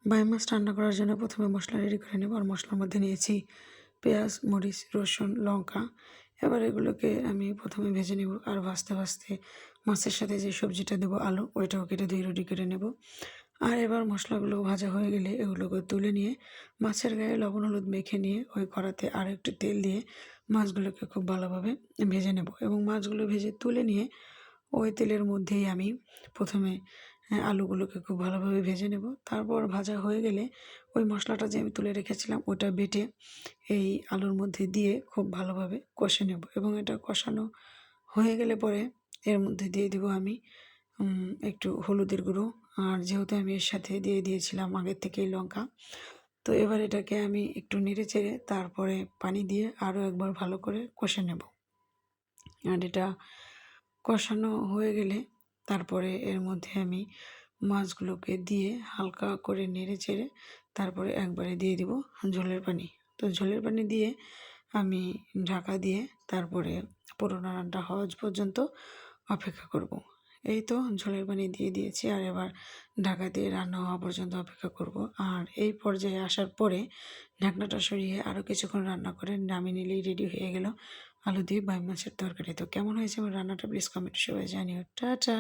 বাইম মাছ রান্না করার জন্য প্রথমে মশলা রেডি করে নেব। আর মশলার মধ্যে নিয়েছি পেঁয়াজ, মরিচ, রসুন, লঙ্কা। এবার এগুলোকে আমি প্রথমে ভেজে নেব। আর ভাজতে ভাজতে মাছের সাথে যে সবজিটা দেবো আলু, ওইটাও কেটে ধুয়ে রেডি করে নেব। আর এবার মশলাগুলো ভাজা হয়ে গেলে এগুলোকে তুলে নিয়ে মাছের গায়ে লবণ হলুদ মেখে নিয়ে ওই কড়াতে আরও একটু তেল দিয়ে মাছগুলোকে খুব ভালোভাবে ভেজে নেব। এবং মাছগুলো ভেজে তুলে নিয়ে ওই তেলের মধ্যেই আমি প্রথমে আলুগুলোকে খুব ভালোভাবে ভেজে নেব। তারপর ভাজা হয়ে গেলে ওই মশলাটা যে আমি তুলে রেখেছিলাম ওটা বেটে এই আলুর মধ্যে দিয়ে খুব ভালোভাবে কষে নেব। এবং এটা কষানো হয়ে গেলে পরে এর মধ্যে দিয়ে দেবো আমি একটু হলুদের গুঁড়ো। আর যেহেতু আমি এর সাথে দিয়ে দিয়েছিলাম আগের থেকেই লঙ্কা, তো এবার এটাকে আমি একটু নেড়ে চেড়ে তারপরে পানি দিয়ে আরও একবার ভালো করে কষে নেব। আর এটা কষানো হয়ে গেলে তারপরে এর মধ্যে আমি মাছগুলোকে দিয়ে হালকা করে নেড়ে চেড়ে তারপরে একবারে দিয়ে দিব ঝোলের পানি। তো ঝোলের পানি দিয়ে আমি ঢাকা দিয়ে তারপরে পুরো রান্নাটা হওয়া পর্যন্ত অপেক্ষা করব। এই তো ঝোলের পানি দিয়ে দিয়েছি, আর এবার ঢাকা দিয়ে রান্না হওয়া পর্যন্ত অপেক্ষা করব। আর এই পর্যায়ে আসার পরে ঢাকনাটা সরিয়ে আরও কিছুক্ষণ রান্না করে নামিয়ে নিলেই রেডি হয়ে গেল আলু দিয়ে বাইম মাছের তরকারি। তো কেমন হয়েছে আমার রান্নাটা প্লিজ কমেন্টে সবাই জানিও। টাটা।